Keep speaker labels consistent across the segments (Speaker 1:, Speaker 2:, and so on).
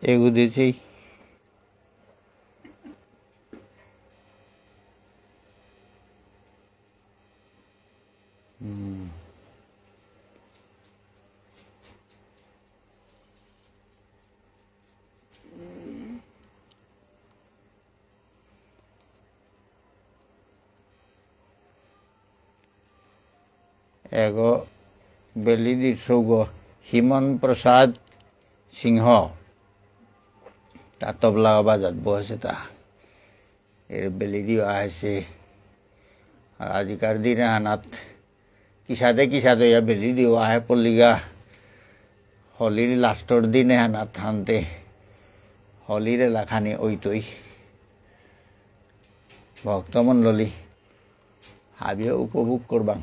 Speaker 1: এগুদেছি এগো বেলিদির সৌগ হিমন প্রসাদ সিংহ তা তবলা বাজাত বসে তা এর বেলিদিও আসে আজিকার দিনে আনাত কিসাদে ইয়া বেলিদিও আহে পল্লিগা হলির লাস্টর দিনে আনাত হানতে হলির এলাখানি ওইতই ভক্তমণ্ডলী হাবিয়ে উপভোগ করবাং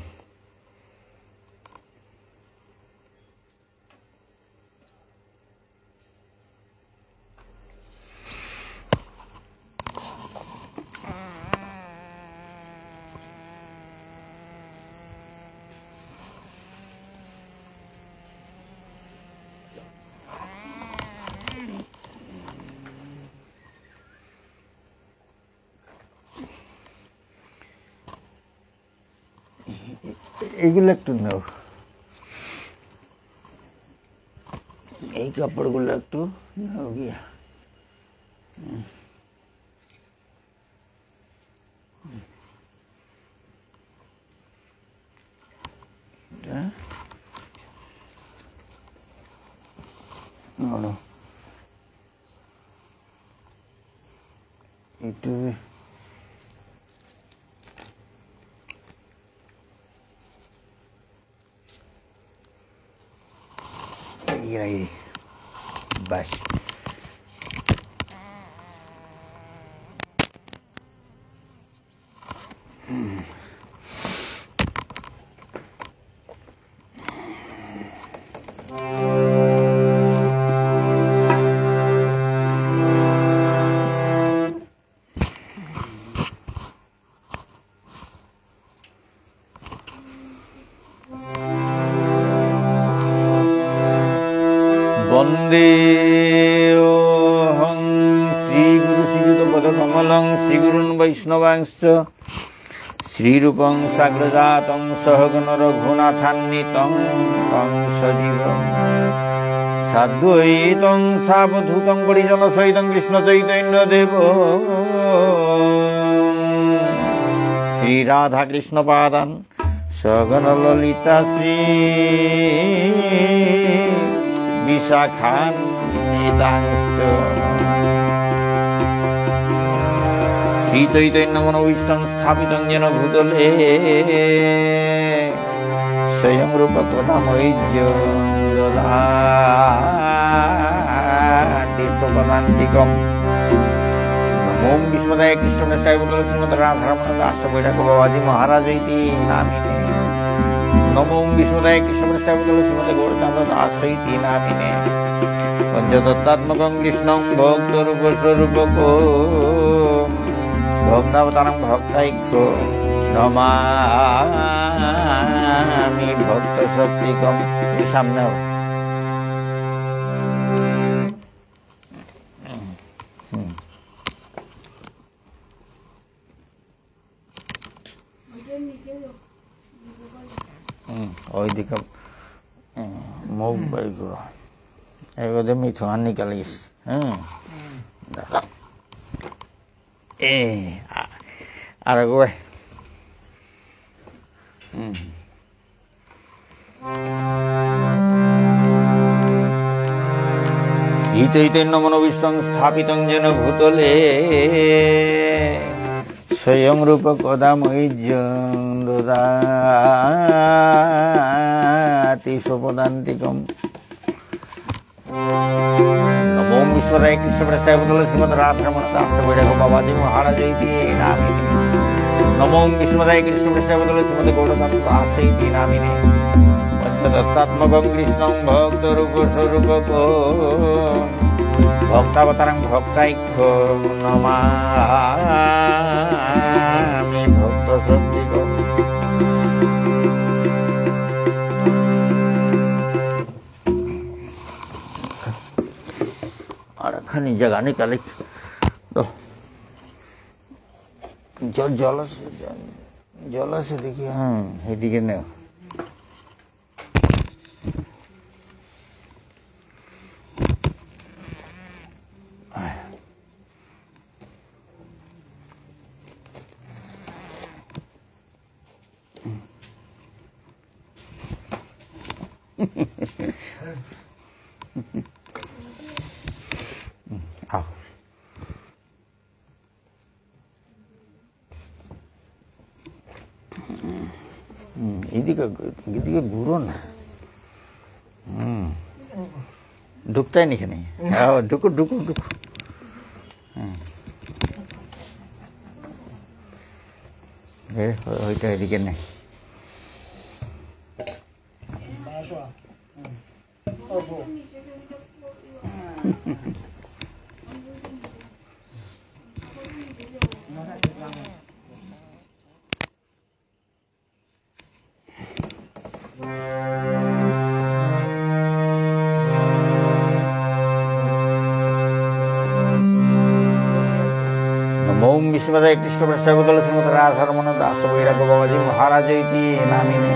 Speaker 1: এইগুলো একটু নাও এই কাপড়গুলো একটু নাও গিয়া একটু Aí, baixo. বন্দেহং শ্রীগুরু শ্রীযুতপদকমলং শ্রীগুরুন বৈষ্ণবাংশ্চ শ্রীরূপং সাগ্রজাতং সহগণ রঘুনাথান্বিতং তং সজীবং সাদ্বৈতং সাবধূতং পরিজনসহিতং কৃষ্ণ চৈতন্যদেব শ্রীরাধা কৃষ্ণ পাদান সগণ ললিতা শ্রী বিশাখান্বিতাংশ শ্রী চৈতন্য মনোভীষ্টং স্থাপিতং যেন ভূতলে স্বয়ং রূপ প্রদামৈর্যদাতি সোপান্তিকম নমো বিষ্ণুদায় কৃষ্ণপ্রেষ্ঠায় ভূতলে শ্রীমদ রাধারমণ দাসবৈরাগ বাবাজি মহারাজ ইতি নামিনে নমো বিষ্ণুদায় কৃষ্ণপ্রেষ্ঠায় ভূতলে শ্রীমদ গৌরচাঁদ দাস ইতি নামিনে পঞ্চতত্ত্বাত্মকং কৃষ্ণং ভক্তরূপ স্বরূপক ভক্তাবতারং ভক্তাইক্য নমামি ভক্ত শক্তিকম সামনে ওইদিকে মুখ বাই করো এগোতে মিঠু আর নিকালিস আর গোয় শ্রী চৈতন্য মনোভীষ্টং স্থাপিতং যেন ভূতলে স্বয়ং রূপ কদামৈর্যং দদাতি সোপদান্তিকম নমো বিশ্বরায় কৃষ্ণপ্রেষ্ঠায় ভূতলে শ্রীমদ রাধারমণ দাসবৈরাগ বাবাজি মহারাজ ইতি নামিনে নমো বিষ্ণুদায় কৃষ্ণপ্রেষ্ঠায় ভূতলে শ্রীমদ গৌরচাঁদ দাস ইতি নামিনে পঞ্চতত্ত্বাত্মকং কৃষ্ণং ভক্তরূপ স্বরূপক ভক্তাবতারং ভক্তাইক্য নমামি ভক্ত শক্তিকম আর খানি জায়গা নিকালে তো জল আছে দেখি। হ্যাঁ, এদিকে নেও। এদিকে ঘুরো না। ঢুকতাই নি এখানে। ঢুকু ঢুকু ঢুকু। ওইটা এদিকে নেই। ओम विष्णुपदाय कृष्ण प्रसाद श्रीमद राधारमण दास वैराग्य बाबाजी महाराज नामिने।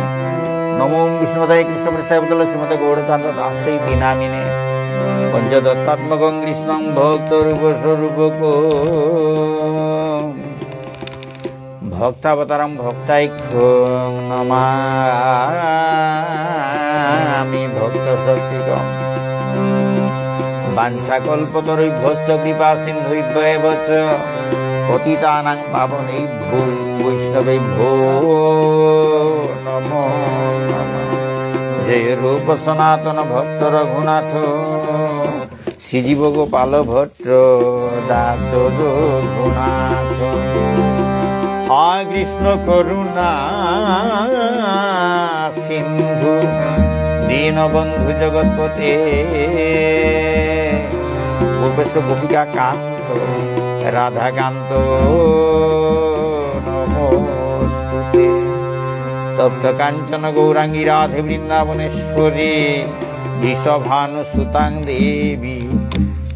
Speaker 1: नमो विष्णुपदाय कृष्ण प्रसाद श्रीमद गौड़चंद्र दास नामिने। पंचदत्तात्मक कृष्ण भक्त रूप स्वरूप भक्तावतारम भक्ताइक्ष्य नमामि भक्त शक्तिकम्। वाञ्छाकल्पतरुभ्यश्च कृपा सिन्धुभ्येव च पतितानां पावनेभ्यो वैष्णवेभ्यो नमो नमः। जय रूप सनातन भक्त रघुनाथ श्रीजीव गोपाल भट्ट दास रघुनाथ। हाय कृष्ण करुणा सिंधु दीनबंधु जगतपते गोपेश गोपिका कांत राधाकांत नमोस्तुते। तप्त कांचन गौरांगी राधे वृंदावनेश्वरी वृषभानुसुतां देवी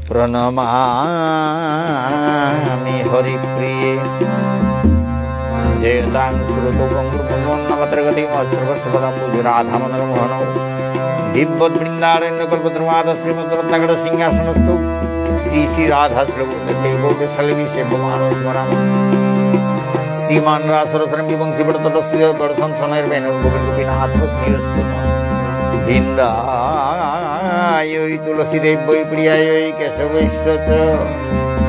Speaker 1: प्रणमामि हरिप्रिये। जयतां श्रुतोपंगुर्भुवन्नमत्रगतिमश्रवशपदं राधामदनमोहनौ दिव्यवृन्दारण्यकल्पद्रुमाद श्रीमद्रत्नगढ़ सिंहासनस्थौ श्री श्री राधा श्रीगोपेशलवी सेव्यमानो स्मरामि। श्रीमान रासरसरं विवंशी बड़तटस्थित दर्शन सनैर्वेणुं गोपीनाथ श्रीरस्तु वृन्दायै तुलसीदेव वै प्रियायै केशवैश्च च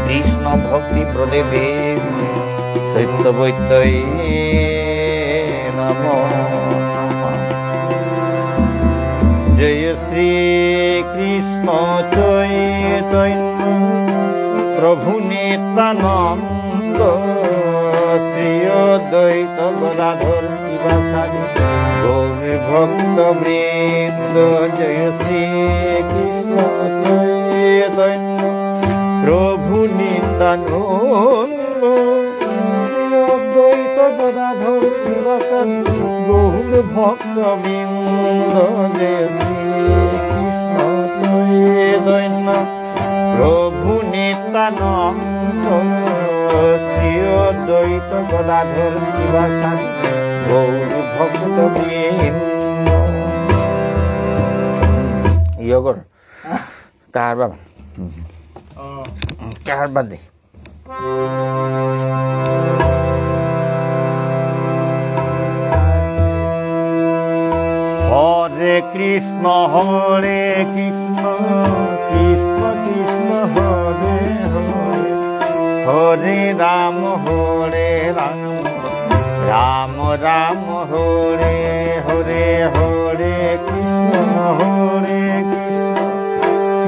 Speaker 1: कृष्ण भक्ति प्रदे देवी सत्यवैतये नमो नमः। जय श्री कृष्ण चैतन्य प्रभु नित्यानंद श्री अद्वैत गदाधर शिवासादि गौर भक्त वृंद। जय श्री कृष्ण चैतन्य प्रभु नित्यानंद अद्वैत गदाधर शिवासादि गौर भक्त वृंद। जय श्री कृष्ण चैतन्य प्रभु नित्यानंद श्री अद्वैत गदाधर शिवासादि गौर भक्त वृंद। योगर कार बाबा कार बादे हरे कृष्ण कृष्ण कृष्ण हरे हरे हरे राम राम राम हरे हरे हरे कृष्ण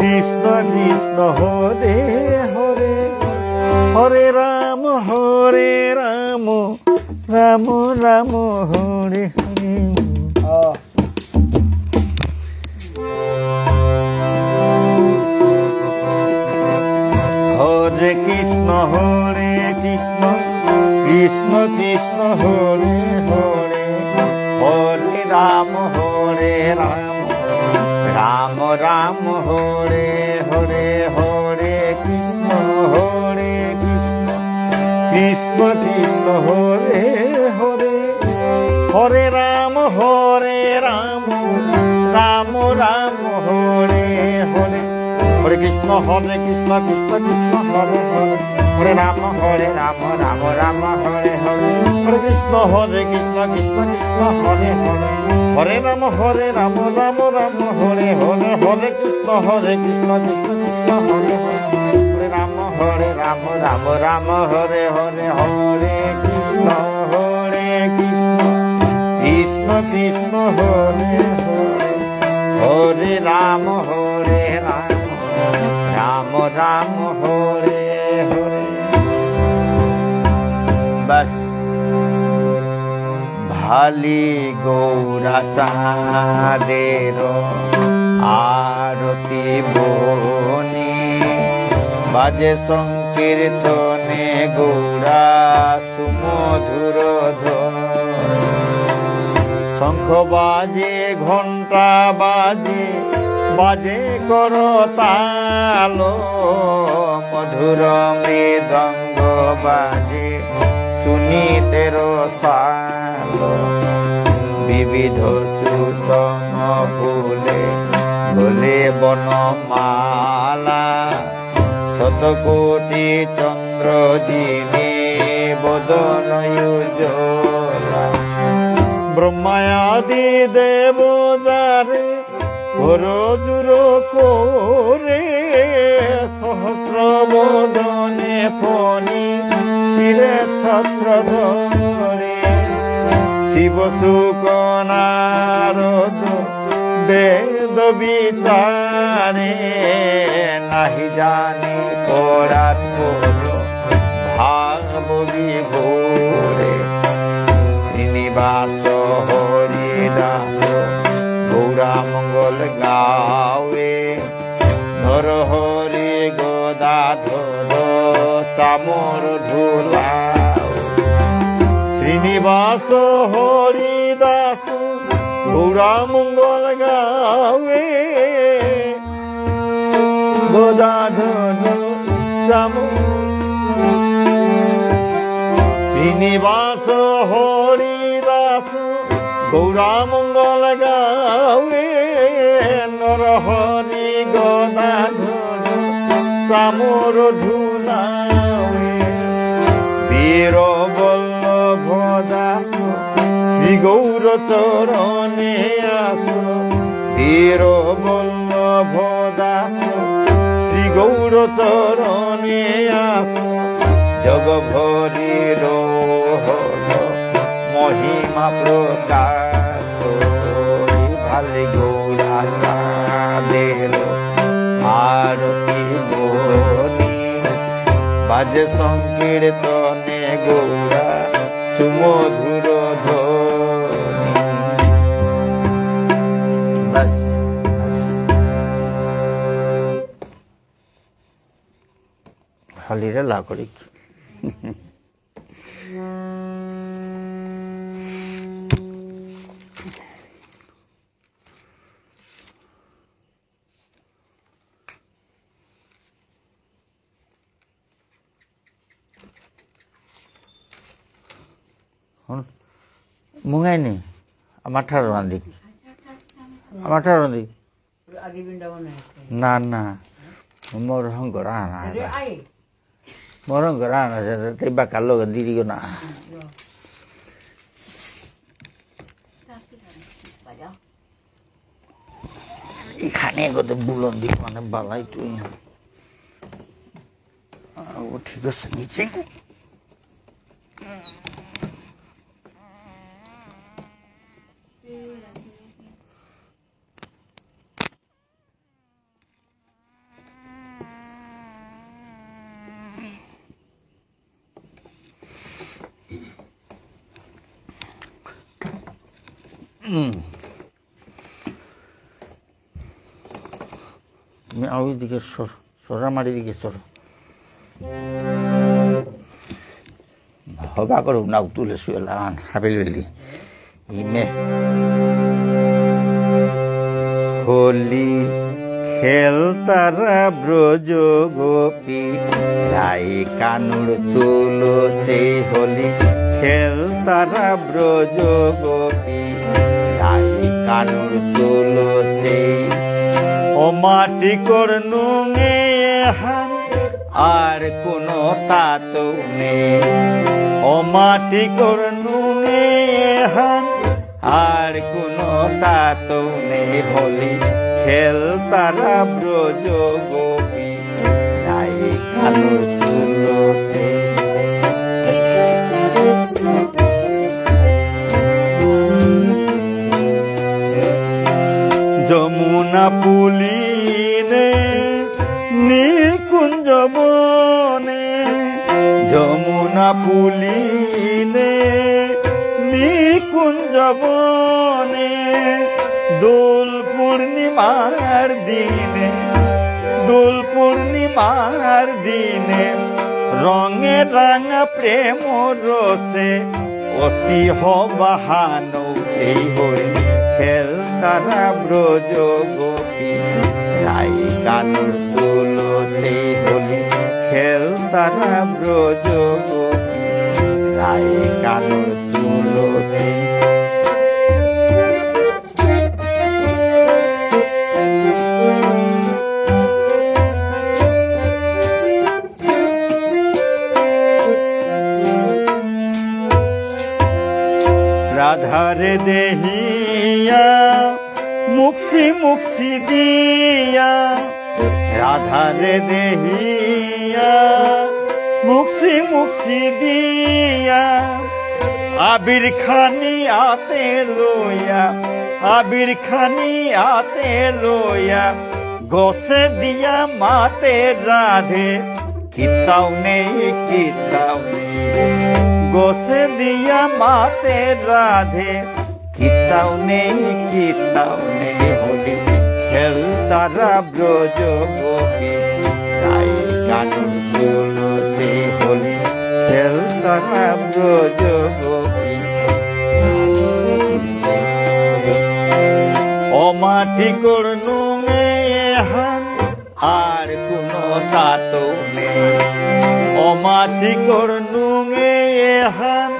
Speaker 1: कृष्ण कृष्ण हरे हरे हरे राम राम राम हरे हरे। हरे कृष्ण कृष्ण कृष्ण हरे हरे हरे राम राम राम हरे हरे हरे কৃষ্ণ হরে হরে, হরে রাম রাম রাম হরে হরে, হরে কৃষ্ণ কৃষ্ণ কৃষ্ণ হরে হরে, হরে রাম রাম রাম হরে হরে, হরে কৃষ্ণ কৃষ্ণ কৃষ্ণ হরে হরে, হরে রাম রাম রাম হরে হরে, হরে কৃষ্ণ কৃষ্ণ কৃষ্ণ হরে হরে, হরে রাম রাম রাম হরে হরে, হরে কৃষ্ণ কৃষ্ণ কৃষ্ণ হরে হরে, হরে রাম রাম রাম হরে হরে। বাস ভালি গৌরা চাঁদের আরতি বনি, বাজে সংকীর্তনে গৌরা সুমধুর ধ্বনি, শঙ্খ বাজে ঘণ্টা বাজে বাজে করতাল, মধুর মৃদঙ্গ বাজে সুনীতের সাল, বিবিধ সুষম ফুলে গোলে বনমালা, শতকোটি চন্দ্র জিনে বদন উজ্জ্বলা, ব্রহ্মায়াদি দেব যারে ঘোর জুর করে, সহস্র বদনে ফণি শিরে ছত্র ধরে, শিব শুক নারদ বেদ বিচারে, নাহি জানি পরাৎপর ভাব বিভোরে, শ্রীনিবাস হরিদাস গৌরা মঙ্গল গাওয়ে, নর হরি গদাধর চামর ধুলাও, শ্রীনিবাস হরিদাস গৌরা মঙ্গল গাওয়ে, গদাধর চামর, শ্রীনিবাস হরিদাস গৌরা মঙ্গল গাওয়ে, নর হরি গদাধর চামর ধুলাওয়ে, বীর বল্লভ দাস শ্রী গৌর চরণে আস, বীর বল্লভ দাস শ্রী গৌর চরণে আস, জগ ভরির মহিমা প্রকাশ, ভালে গৌরা চাঁদের আরতি বনি, বাজে সংকীর্তনে গৌরা সুমধুর ধ্বনি। বাস হালিরে লাকড়িক মুঙাইনি আমার ঠার রাঁধি, আমার ঠার রাঁধি না না মোর হঙ্কর আনা, মোর হঙ্কর আনা তাই বা কালো দিদি না এখানে কত বুলন দিক মানে বালাই তুই ও ঠিক আছে নিচে তুমি ওই দিকে সরামারি দিকে সর হবা করো নাও তুলে শুয়ে লাগান হাবিল বেলি ইমে হোলি খেল তারা ব্রজ গোপী রাই কানুর তুলছে হোলি খেল তারা ব্রজ গোপী রাই কানুর তুলছে ও মাটি করনুঙে হান আর কোনো তাতো নেই ও মাটি করনুঙে হান আর কোনো তাতো নেই হোলি খেল তারা ব্রজ গোপী রাই কানুর তুলছে যমুনা পুলিনে নিকুঞ্জ বনে যমুনা পুলিনে নিকুঞ্জ বনে দোল পূর্ণিমার দিনে রঙে রাঙা প্রেম রসে অসি হবাহানো সেই হরি খেল তারা ব্রজ গোপী রাই কানুর তুলছে হোলি খেল তারা ব্রজ গোপী রাই কানুর তুলছে রাধারে দেহিয়া মুক্সি মুক্সি দিয়া রাধারে দেহিয়া মুক্সি মুক্সি দিয়া আবির খানি আতে লইয়া গোসে দিয়া মাতে রাধে কিতাও নেই গোসে দিয়া মাতে রাধে কিতাও নেই হোলি খেল তারা ব্রজ গোপী রাই কানুর তুলছে হোলি খেল তারা ব্রজ গোপী অমাটি করনুঙে হান আর কোনো তাতো নেই অমাটি করনুঙে হান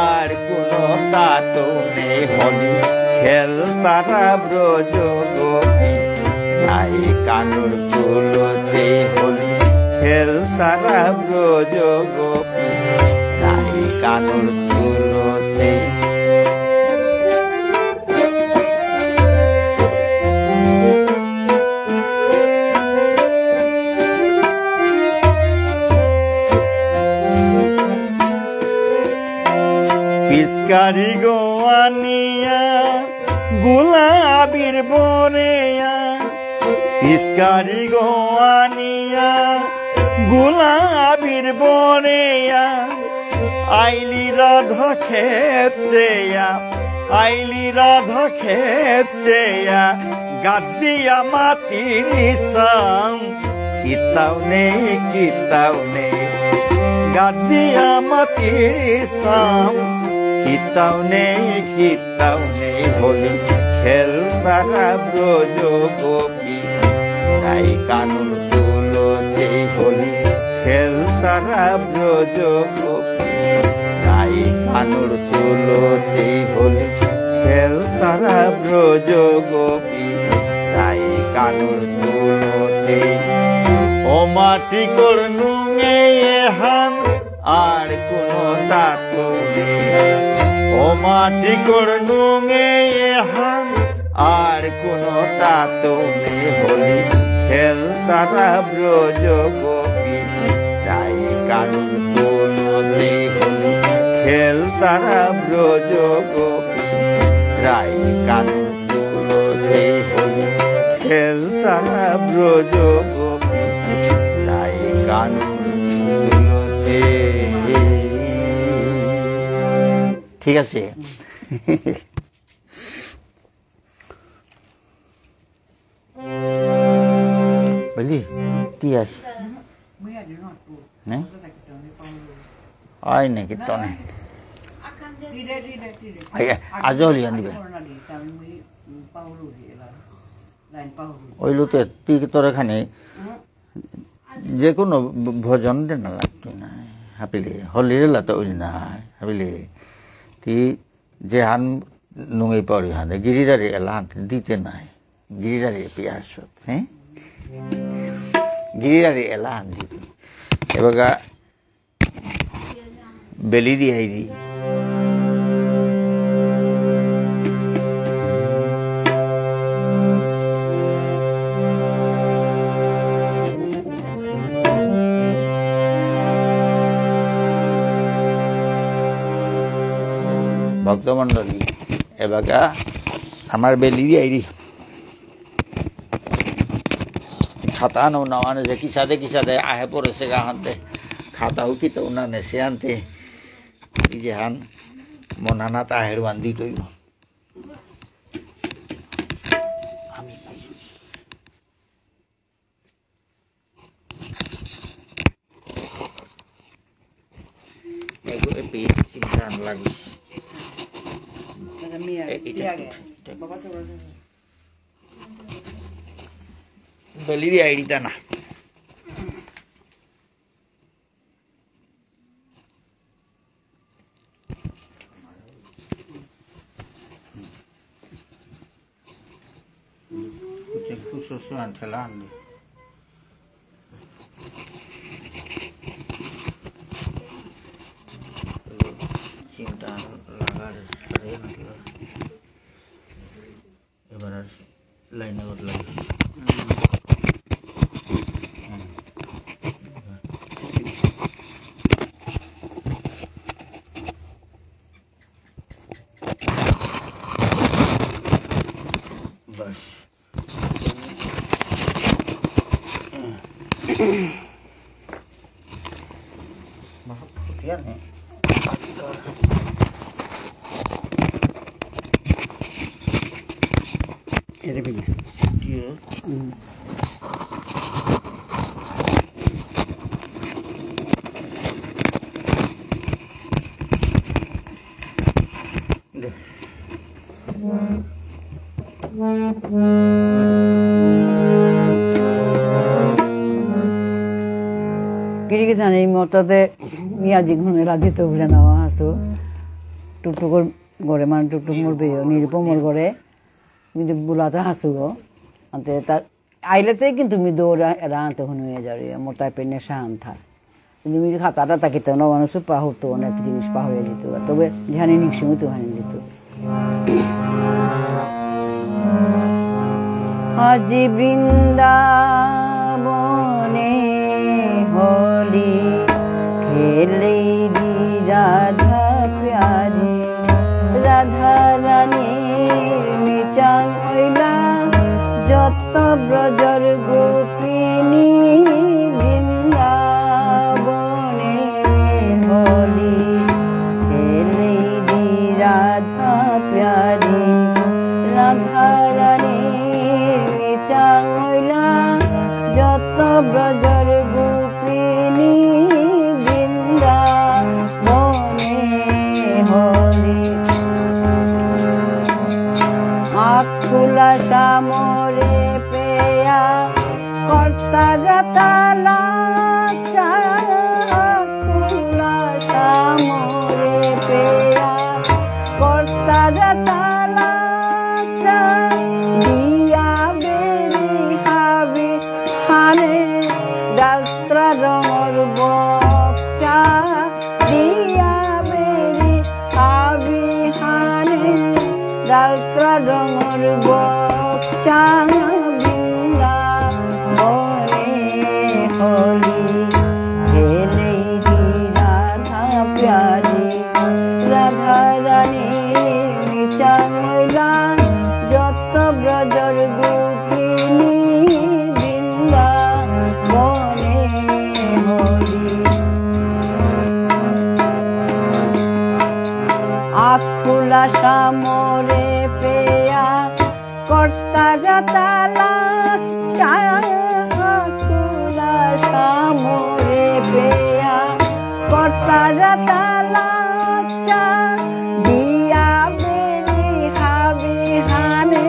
Speaker 1: আর কোনো তাতো নেই হোলি খেল তারা ব্রজ গোপী রাই কানুর তুলছে হোলি খেল তারা ব্রজ গোপী রাই কানুর তুলছে পিচকারি গোয়ানিয়া গোলাবির বরেয়া পিচকারি গোয়ানিয়া গোলাবির বরেয়া আইলি রাধা খেপছেয়া গাদ্দিয়া মাটির সাম কিতাও নেই গাদ্দিয়া মাটির সাম কিতাও নেই হোলি খেল তারা ব্রজ গোপী রাই কানুর তুলছে হোলি খেল তারা ব্রজ গোপী রাই কানুর তুলছে হোলি খেল তারা ব্রজ গোপী রাই কানুর তুলছে ও মাটি করনুঙে হান আর কোনো তাতো নেই ও মাটি করনুঙে হান আর কোনো তাতো নেই হোলি খেল তারা ব্রজ গোপী রাই কানুর তুলছে হোলি খেল তারা ব্রজ গোপী রাই কানুর তুলছে হোলি খেল তারা ব্রজ গোপী রাই কানুর তুলছে ঠিক আছে বুঝলি কি আছে আয় নাকি তো নেই আজও লিয়া নিবে ওইলুতে তুই তোর এখানে যে কোনো ভোজন দেন না লাগতো না হাপিলে হলিরে লাতো ওই না হাপিলে তুই যে হান নুঙে পড়ি হানে গিরিদারি এলা হান দিতে নাই গিরিদারি পিয়াস হ্যাঁ গিরিদারি এলা হান দিতে এবার বেলি দিয়ে দি ভক্তমণ্ডলী এবার আমার বেলি দিয়ে খাতা নামানো যে কিসাদে আহে পড়েছে গা হানতে খাতাও কি তো না নেছে আনতে এই যে হান মনানা তাহের বান্ধি তৈব এগুলো পেয়ে চিন্তা লাগিস বেলি দিয়ে আইডিটা না susuan jalan cinta lagar ebarar lain lagi bas mahal kemudian nih ini begini dia
Speaker 2: Kiri-kiri motode miyaji ghune radito bole nawa hasu টুকটুকর গড়ে মানে টুকটুক মোর বেয় নিরুপমর গড়ে কিন্তু বুলাতে হাসু গো আনতে তার আইলেতে কিন্তু মি দৌড়া এরা আনতে হনুয়ে যাবে মোর তাই পেনে শান থা কিন্তু মি খাতাটা তাকিতে না মানুষ পাহতো অনেক জিনিস পাহরে যেত তবে জানি নিশ্চয় তো হানি যেত আজি বৃন্দাবনে হোলি খেলে রাধা প্যারি রাধা রানীর নিচাং হইলা যত ব্রজর গোপিনী বৃন্দাবনে হোলি খেলে রাধা প্যারি রাধা রানীর নিচাং হইলা যত ব্রজর গোপিনী আকুলা সামরে পেয়া কর্তা গাতালা আকুলা সামরে পেয়া কর্তা গাতালা দিয়া বেরি হাবি খানে ডালত্রা রঙর বচা দিয়া বেরি হাবি খানে ডালত্রা রঙর বচা বৃন্দাবনে হোলি খেলে রাধা প্যারি রাধা রানীর নিচাং হইলা যত ব্রজর গোপিনী বৃন্দাবনে হোলি আকুলা সামরে পেয়া কর্তা গাতালা আকুলা সামরে পেয়া কর্তা গাতালা দিয়া বেরি হাবি হানে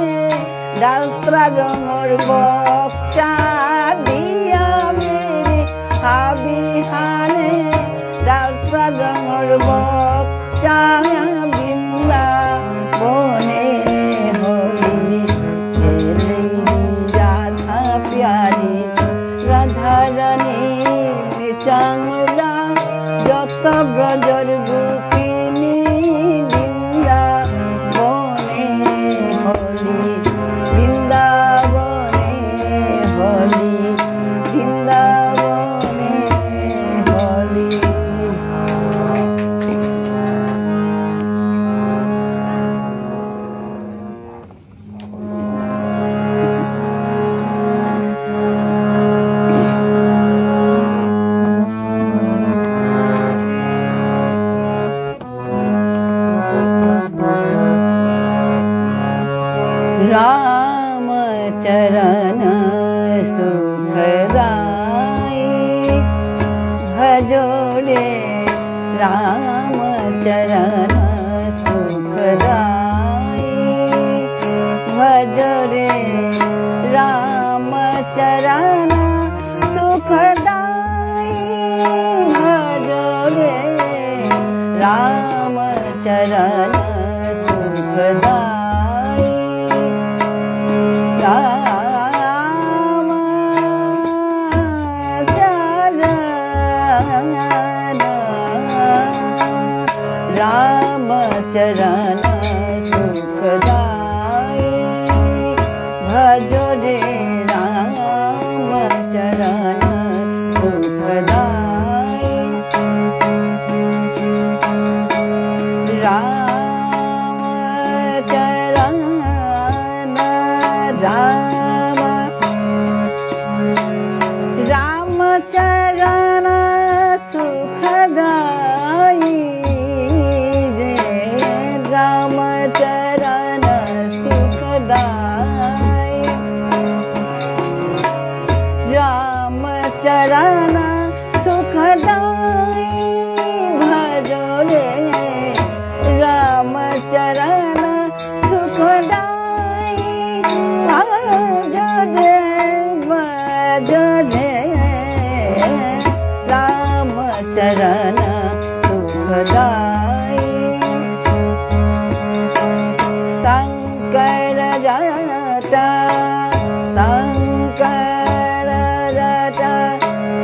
Speaker 2: ডালত্রা রঙ ব্রজর গোপিনী বৃন্দাবনে হলি বৃন্দাবনে হলি বৃন্দাবনে হলি। राम चरण सुखदाई भजो रे राम चरण सुखदाई भजो रे राम चरण सुखदाई भजो रे राम चरण सुखदाई। राम चरण सुखदाई भजो रे राम चरण सुखदाई। राम चरण राम चरण सुखदाई राम चरण सुखदाई। राम चरण सुखदाई भजो रे राम चरण सुखदाई भजो रे भजो रे राम चरण सुखदाई। शंकर जटा शंकर जटा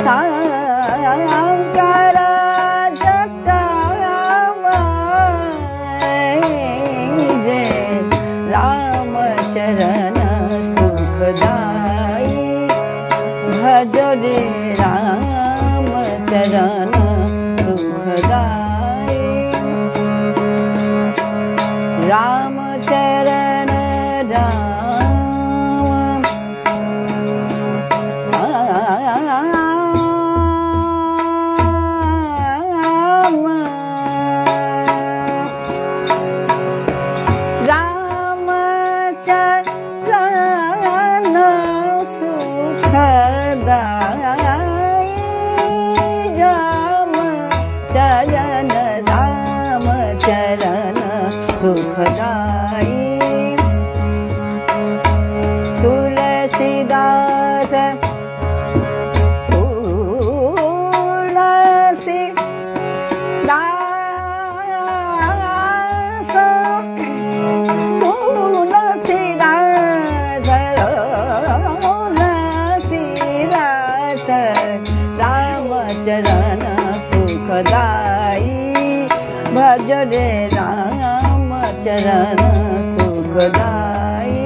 Speaker 2: शंकर जटा जय राम चरण सुखदाई भजो रे राम चरण सुखदाई। राम चरण राम राम चरण सुखदाई राम चरण सुखदाई। तुलसीदास राम चरण सुखदाई भजो रे राम चरण सुखदाई।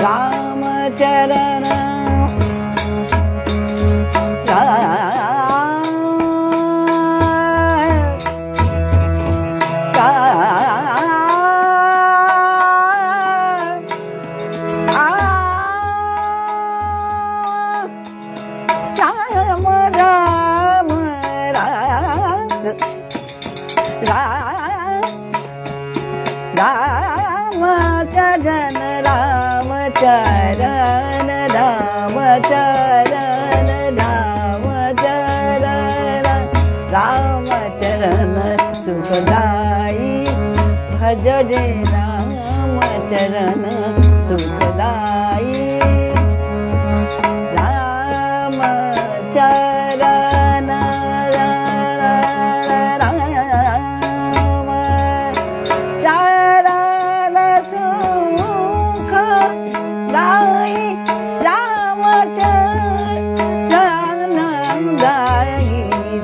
Speaker 2: राम चरण राम चरण राम चरण राम चरण राम चरण राम चरण सुखदाई भज रे राम चरण सुखदाई। राम चरण राम चरण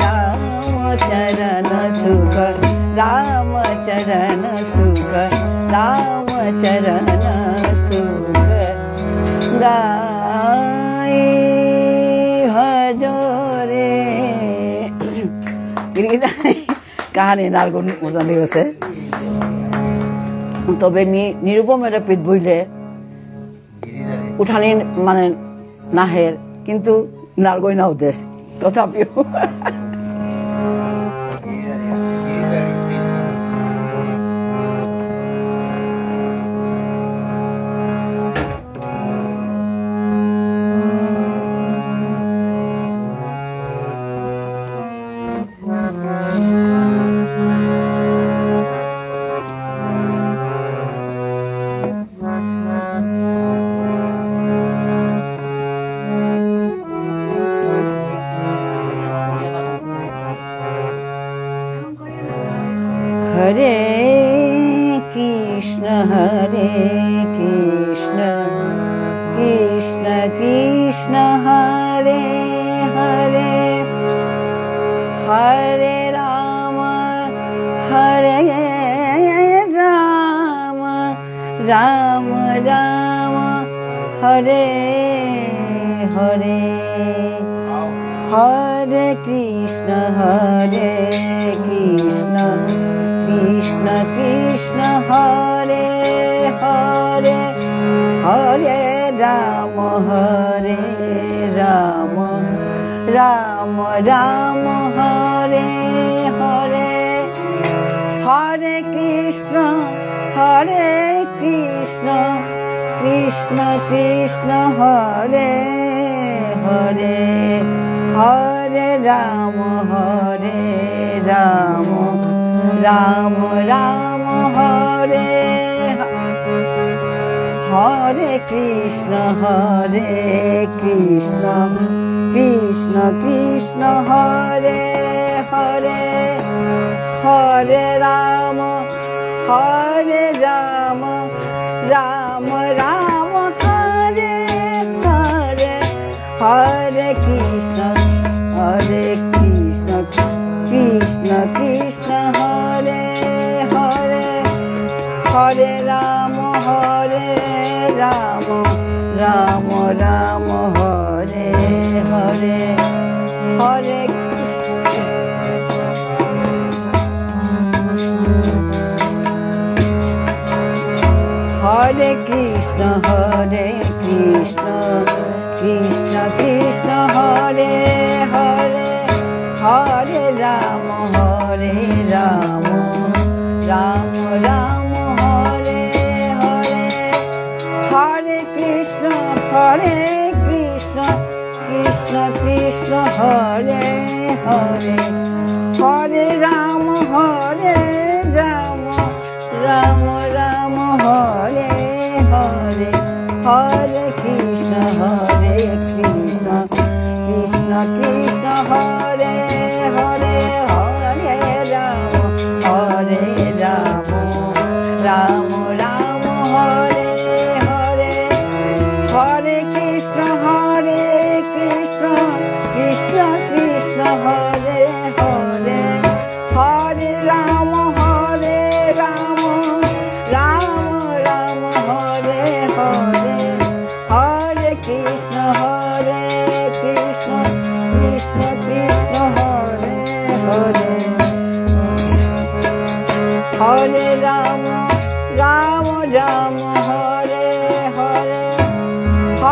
Speaker 2: रामचरण सुख रामचरण सुख रामचरण सुख गाई हजरे কাহানি নালগুন উজানি গেছে তবে নিরুপমের পিঠ বইলে উঠানি মানে নাহের কিন্তু নালগই না ওদের তথাপিও हरे कृष्ण कृष्ण कृष्ण हरे हरे हरे राम राम राम हरे हरे हरे कृष्ण कृष्ण कृष्ण हरे हरे हरे राम राम राम हरे हरे हरे कृष्ण कृष्ण कृष्ण हरे हरे हरे राम राम राम हरे हरे कृष्ण कृष्ण कृष्ण हरे हरे हरे राम राम राम हरे हरे हरे कृष्ण कृष्ण कृष्ण हरे हरे हरे राम राम राम हरे हरे हरे हरे कृष्ण कृष्ण कृष्ण हरे हरे हरे राम राम राम हरे हरे हरे कृष्ण कृष्ण कृष्ण हरे हरे हरे राम राम हरे हरे हरे कृष्ण कृष्ण कृष्ण हरे हरे हरे राम राम हरे हरे हरे कृष्ण कृष्ण कृष्ण हरे हरे हरे राम राम हरे हरे हरे कृष्ण कृष्ण कृष्ण हरे हरे हरे राम हरे हरे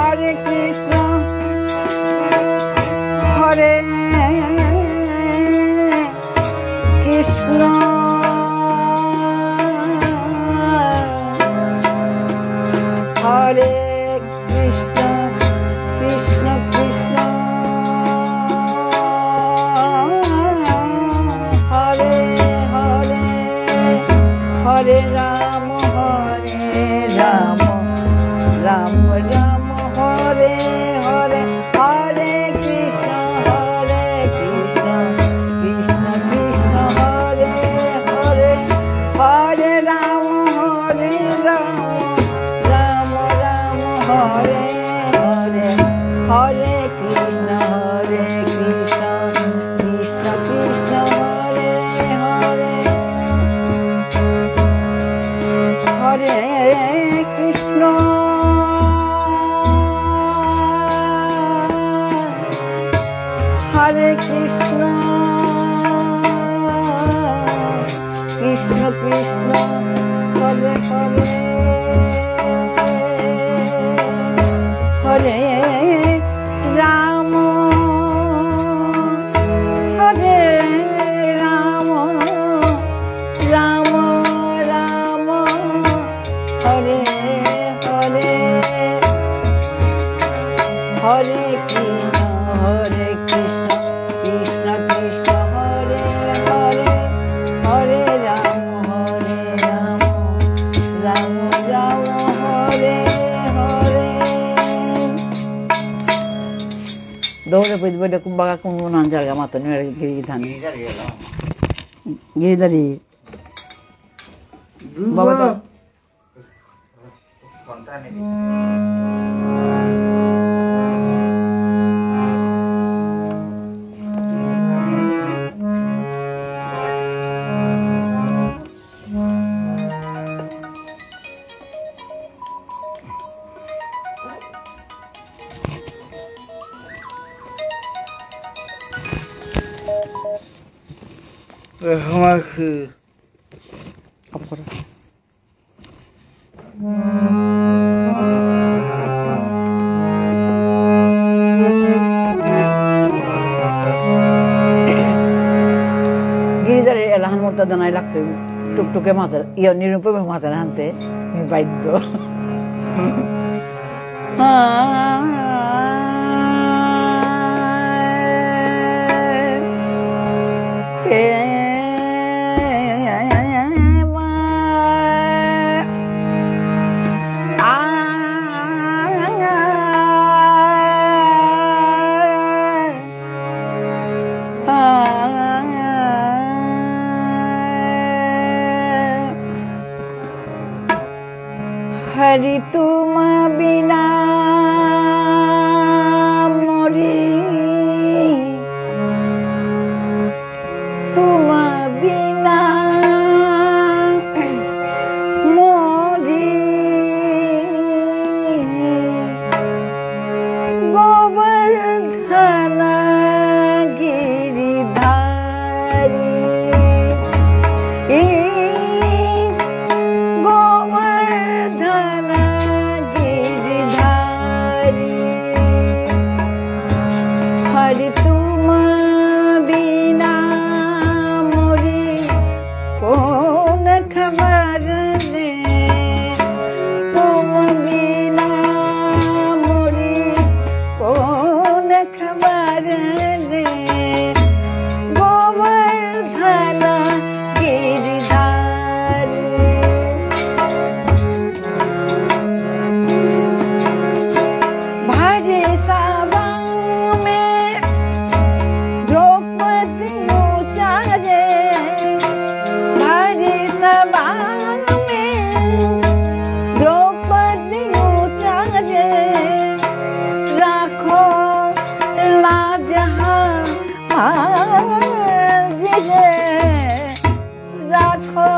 Speaker 2: हरे कृष्ण कृष्ण हरे कृष्ण कृष्ण हरे हरे हरे राम राम हरे हरे हरे कृष्ण कृष्ण कृष्ण हरे हरे हरे राम हरे हरे हरे कृष्ण দৌড়ে বইলে খুব বাগা কোন নান জায়গা মাতো গিরি ধান গিরিদারি বাবা তো অফ করো গিরিদারের এলাহান মোটা দানায় লাগছে টুকটুকে মাথার নিরূপমের মাথার হানতে বাধ্য हरि तुम बिना मोरी तुम बिना मोरी गोवर्धन गिरिधारी हरि तुम बिना मोरी कौन खबर दे तुम बिना मोरी कौन खबर दे गोवर्धन गिरिधारी भाजे सावा राखो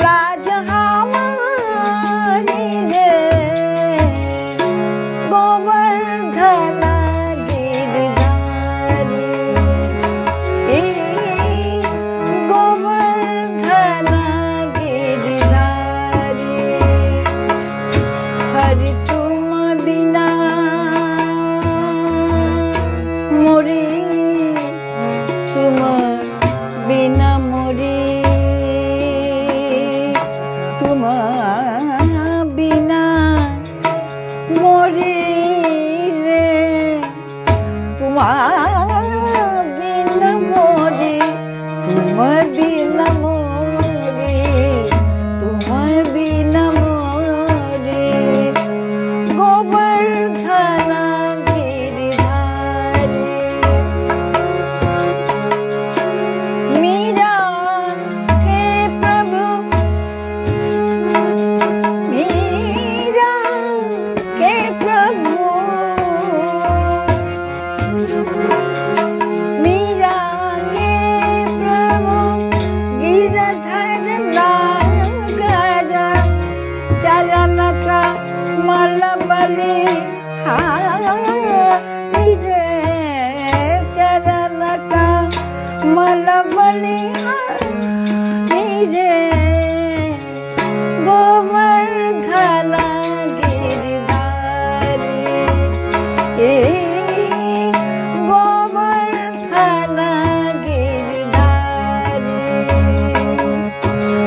Speaker 2: राज हमारी रे गोवर्धन गिरिधारी गोवर्धन गिरिधारी हरि तुम बिना मोरी तुम बिना मोरी तुम बिना मोरी रे तुम बिना मोरी तुम बिना मोरी तुम बिना मोरी गोवर्धन गिरिधारी मीरा के प्रभु मीरा के प्रभु मीरा के प्रभु गिरधर नागर चरण का मल बलि रे चरण का मल बलि रे गोवर्धन गिरिधारी गोवर्धन गिरिधारी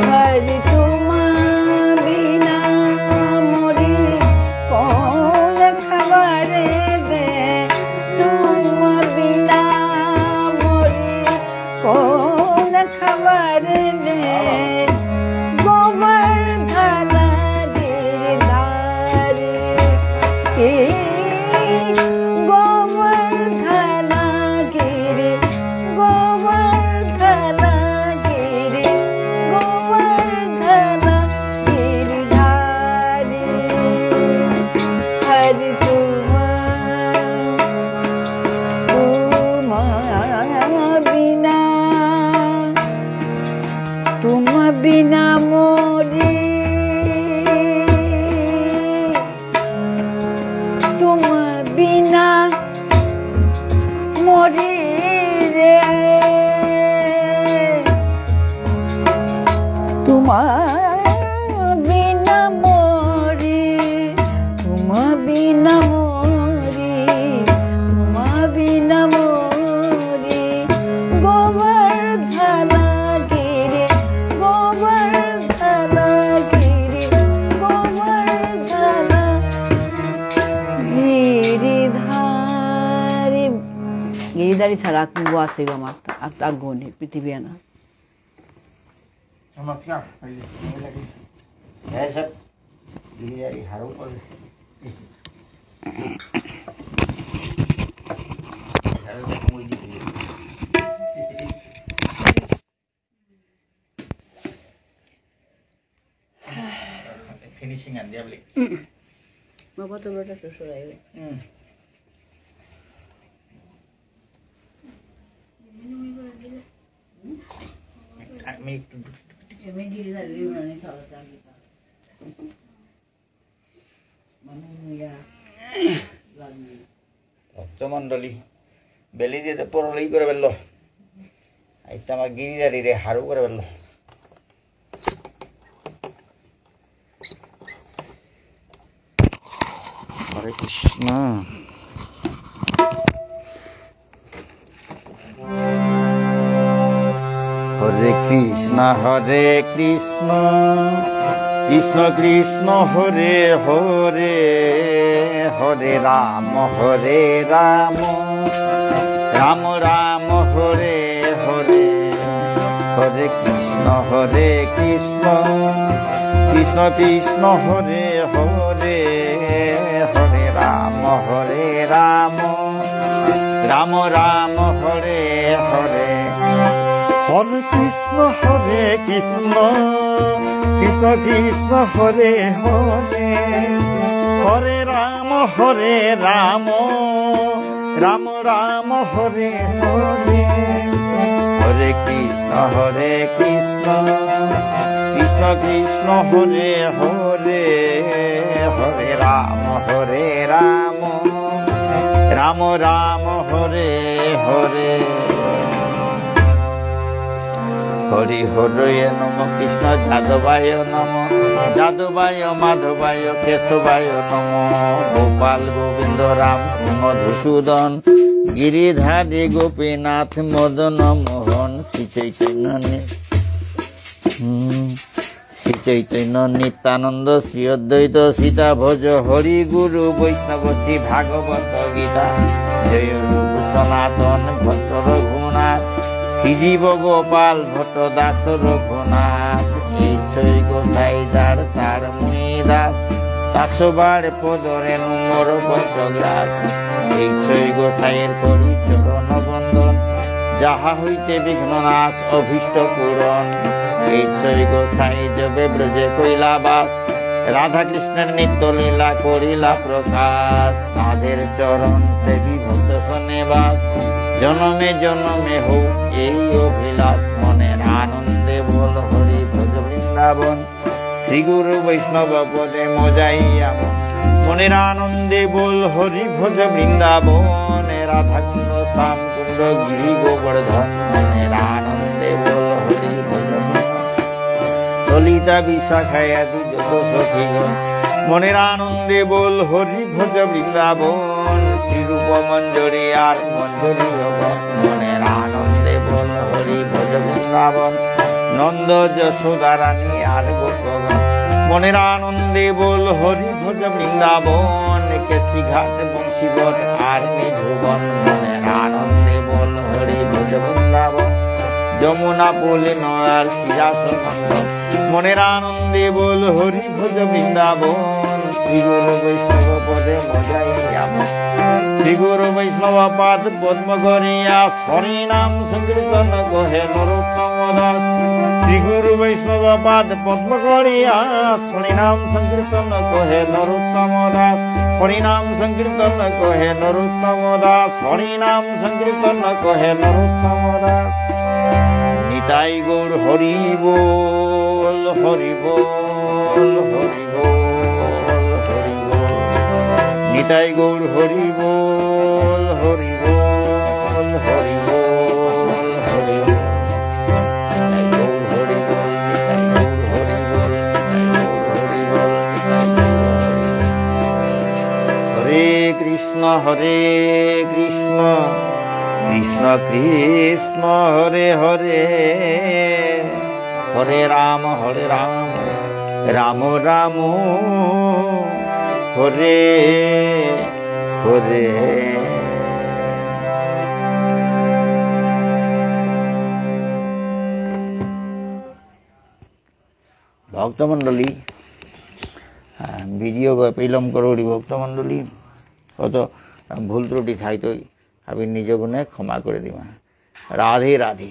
Speaker 2: हरि तुम बिना मोरी कौन खबर दे तुम बिना मोरी कौन खबर তোমার বিনা মরি, তোমার বিনা মরি, তোমার বিনা মরি। গোবর্ধনা গিরি, গোবর্ধনা গিরি, গোবর্ধনা গিরিধারী। গিরিধারী ছাড়া আঁকবো আছে গো আমার, আঁকবো নি পৃথিবী না।
Speaker 1: ফিনিশিং আন দিয়া বলি
Speaker 2: বাবা তো বড়টা শ্বশুর আইবে।
Speaker 1: আমি একটু
Speaker 2: এমনি গিরিধারী মানে খাওয়া চালি মানে ইয়া লাগবে।
Speaker 1: ভক্তমণ্ডলী বেলি যেতে পরলেই করে ফেললো, আইতে আমার গিরিধারী রে হারু করে ফেললো। হরে কৃষ্ণ। হরে কৃষ্ণ হরে কৃষ্ণ, কৃষ্ণ কৃষ্ণ হরে হরে, হরে রাম রাম, রাম রাম হরে হরে। হরে কৃষ্ণ কৃষ্ণ কৃষ্ণ হরে হরে, হরে রাম রাম, রাম রাম হরে হরে। হরে কৃষ্ণ কৃষ্ণ কৃষ্ণ হরে হরে, হরে রাম রাম, রাম রাম হরে হরে। হরে কৃষ্ণ কৃষ্ণ কৃষ্ণ হরে হরে, হরে রাম রাম, রাম রাম হরে হরে। হরি হরে নম কৃষ্ণ যাদবায় নম, যাদবায় মাধবায় কেশবায় নম। গোপাল গোবিন্দ রাম মধুসূদন, গিরিধারী গোপীনাথ মদন মোহন। শ্রী চৈতন্য নিত্যানন্দ শ্রী অদ্বৈত সীতা ভোজ হরি গুরু বৈষ্ণব শ্রী ভাগবত গীতা। জয় রূপ সনাতন ভট্ট রঘুনাথ, শ্রীজীব গোপাল ভট্ট দাস রঘুনাথ। এই ছয় গোসাই যার তার মুই দাস, 500 পদরে মোর পঞ্চগ্রাস। এই ছয় গোসাইয়ের করি চরণ বন্দন, যাহা হইতে বিঘ্ন নাশ অভীষ্ট পূরণ। এই ছয় গোসাই যবে ব্রজে কইলা বাস, রাধা কৃষ্ণের নিত্য লীলা করিলা প্রকাশ। তাদের চরণ সেবী ভক্ত শোনে বাস, জনমে জনমে হোক এই অভিলাষ। মনের আনন্দে বল হরি ভজ বৃন্দাবন, শ্রী গুরু বৈষ্ণব পদে মজাইয়া মন। মনের আনন্দে বল হরি ভজ বৃন্দাবন, রাধা কুণ্ড শ্যাম কুণ্ড গিরি গোবর্ধন। মনের আনন্দে বল হরি ভজ ললিতা বিশাখায় আদি যত সখীগণ। মনের আনন্দে বল হরি ভজ বৃন্দাবন, শ্রীরূপ মঞ্জরি আর মঞ্জরি ভগবান। মনের আনন্দে বল হরি ভজ বৃন্দাবন, নন্দ যশোদা রানী আর গোপগণ। মনের আনন্দে বল হরি ভজ বৃন্দাবন, কেশি ঘাট বংশীবর আর নিধুবন। মনের আনন্দে বল হরি ভজ বৃন্দাবন, যমুনা পুলি নয়ার সিরাসনন্দন। মনের আনন্দে বল হরি ভজ বৃন্দাবন, শ্রী গুরু বৈষ্ণব পদে মজাইয়া মন। শ্রী গুরু বৈষ্ণব পাদ পদ্ম করিয়া, হরি নাম সংকীর্তন কহে নরোত্তম দাস। শ্রী গুরু বৈষ্ণব পাদ পদ্ম করিয়া, হরি নাম সংকীর্তন কহে নরোত্তম দাস। হরি নাম সংকীর্তন কহে নরোত্তম দাস, হরি নাম সংকীর্তন কহে নরোত্তম দাস। নিতাই গৌর হরি বল, হরি বল, হরি বল, হরি বল। নিতাই গৌর হরি বল, হরি বল, হরি বল, হরি বল। নিতাই গৌর হরি বল, নিতাই গৌর হরি কৃষ্ণ কৃষ্ণ হরে হরে হরে রাম রাম রাম হরে হরে। ভক্তমণ্ডলী, ভিডিও পেলাম কৰোঁ ভক্তমণ্ডলী, কত ভুল ত্রুটি থাইতই আমি নিজ গুণে ক্ষমা করে দিবা। রাধে রাধে।